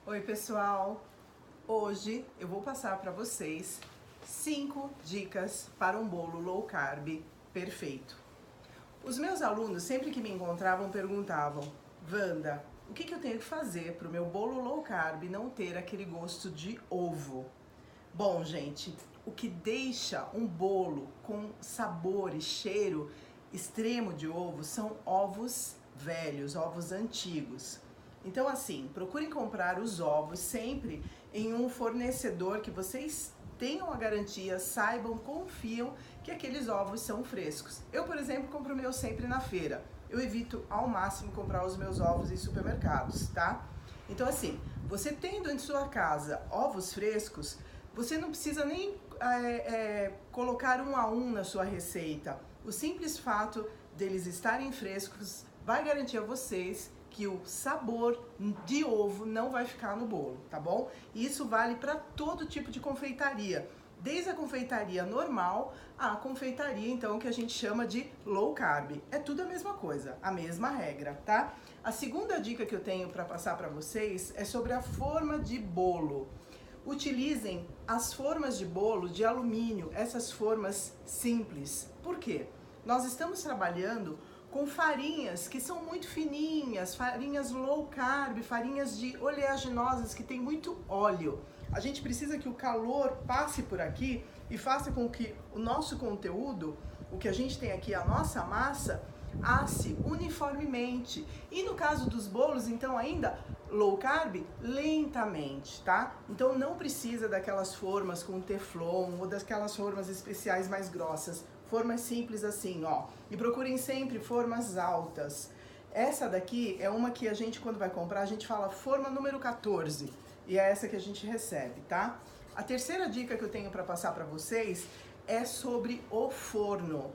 Oi pessoal, hoje eu vou passar para vocês 5 dicas para um bolo low carb perfeito. Os meus alunos sempre que me encontravam perguntavam: Wanda, o que eu tenho que fazer para o meu bolo low carb não ter aquele gosto de ovo? Bom gente, o que deixa um bolo com sabor e cheiro extremo de ovo são ovos velhos, ovos antigos. Então assim, procurem comprar os ovos sempre em um fornecedor que vocês tenham a garantia, saibam, confiam que aqueles ovos são frescos. Eu, por exemplo, compro o meu sempre na feira. Eu evito ao máximo comprar os meus ovos em supermercados, tá? Então assim, você tendo em sua casa ovos frescos, você não precisa nem colocar um a um na sua receita. O simples fato deles estarem frescos vai garantir a vocês que o sabor de ovo não vai ficar no bolo, tá bom? E isso vale para todo tipo de confeitaria, desde a confeitaria normal à confeitaria, então, que a gente chama de low carb. É tudo a mesma coisa, a mesma regra, tá? A segunda dica que eu tenho para passar para vocês é sobre a forma de bolo. Utilizem as formas de bolo de alumínio, essas formas simples. Por quê? Nós estamos trabalhando com farinhas que são muito fininhas, farinhas low carb, farinhas de oleaginosas que tem muito óleo. A gente precisa que o calor passe por aqui e faça com que o nosso conteúdo, o que a gente tem aqui, a nossa massa, asse uniformemente. E no caso dos bolos, então, ainda low carb, lentamente, tá? Então não precisa daquelas formas com teflon ou daquelas formas especiais mais grossas. Formas simples assim, ó. E procurem sempre formas altas. Essa daqui é uma que a gente, quando vai comprar, a gente fala forma número 14. E é essa que a gente recebe, tá? A terceira dica que eu tenho para passar para vocês é sobre o forno.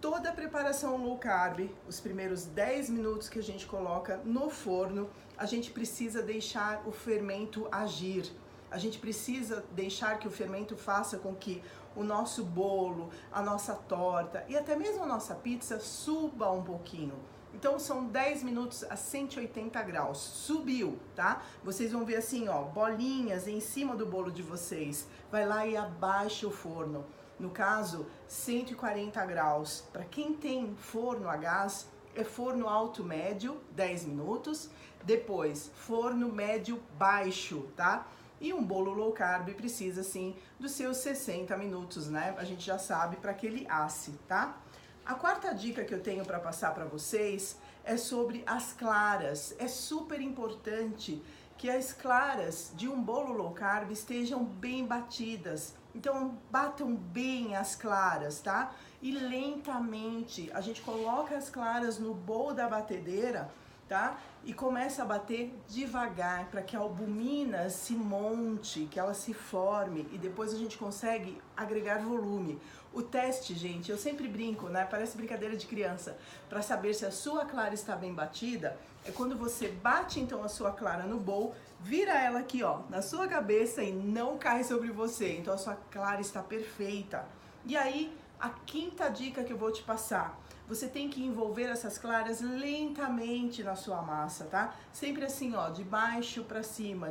Toda a preparação low carb, os primeiros 10 minutos que a gente coloca no forno, a gente precisa deixar o fermento agir. A gente precisa deixar que o fermento faça com que o nosso bolo, a nossa torta e até mesmo a nossa pizza suba um pouquinho. Então são 10 minutos a 180 graus, subiu, tá? Vocês vão ver assim, ó, bolinhas em cima do bolo de vocês. Vai lá e abaixa o forno. No caso, 140 graus. Para quem tem forno a gás, é forno alto médio, 10 minutos. Depois, forno médio baixo, tá? E um bolo low carb precisa, sim, dos seus 60 minutos, né? A gente já sabe para que ele asse, tá? A quarta dica que eu tenho para passar para vocês é sobre as claras. É super importante que as claras de um bolo low carb estejam bem batidas. Então, batam bem as claras, tá? E lentamente, a gente coloca as claras no bowl da batedeira, tá? E começa a bater devagar para que a albumina se monte, que ela se forme e depois a gente consegue agregar volume. O teste, gente, eu sempre brinco, né? Parece brincadeira de criança. Para saber se a sua clara está bem batida, é quando você bate então a sua clara no bowl, vira ela aqui, ó, na sua cabeça e não cai sobre você. Então a sua clara está perfeita. E aí, a quinta dica que eu vou te passar, você tem que envolver essas claras lentamente na sua massa, tá? Sempre assim, ó, de baixo para cima,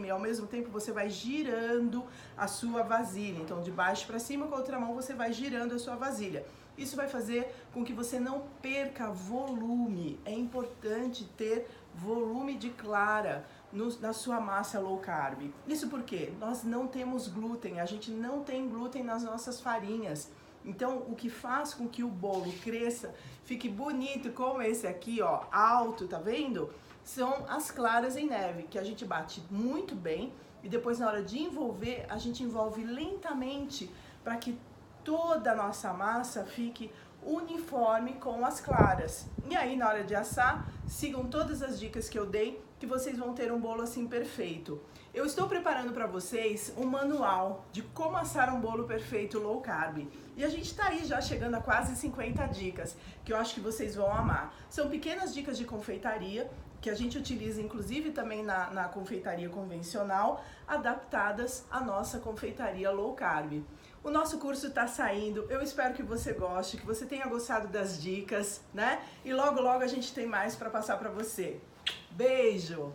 e ao mesmo tempo você vai girando a sua vasilha. Então, de baixo para cima, com a outra mão você vai girando a sua vasilha. Isso vai fazer com que você não perca volume. É importante ter volume de clara na sua massa low carb. Isso porque nós não temos glúten, a gente não tem glúten nas nossas farinhas. Então, o que faz com que o bolo cresça, fique bonito como esse aqui, ó, alto, tá vendo? São as claras em neve, que a gente bate muito bem e depois na hora de envolver, a gente envolve lentamente para que toda a nossa massa fique uniforme com as claras. E aí, na hora de assar, sigam todas as dicas que eu dei, que vocês vão ter um bolo assim perfeito. Eu estou preparando para vocês um manual de como assar um bolo perfeito low carb. E a gente está aí já chegando a quase 50 dicas, que eu acho que vocês vão amar. São pequenas dicas de confeitaria, que a gente utiliza inclusive também na confeitaria convencional, adaptadas à nossa confeitaria low carb. O nosso curso está saindo, eu espero que você goste, que você tenha gostado das dicas, né? E logo logo a gente tem mais para passar para você. Beijo!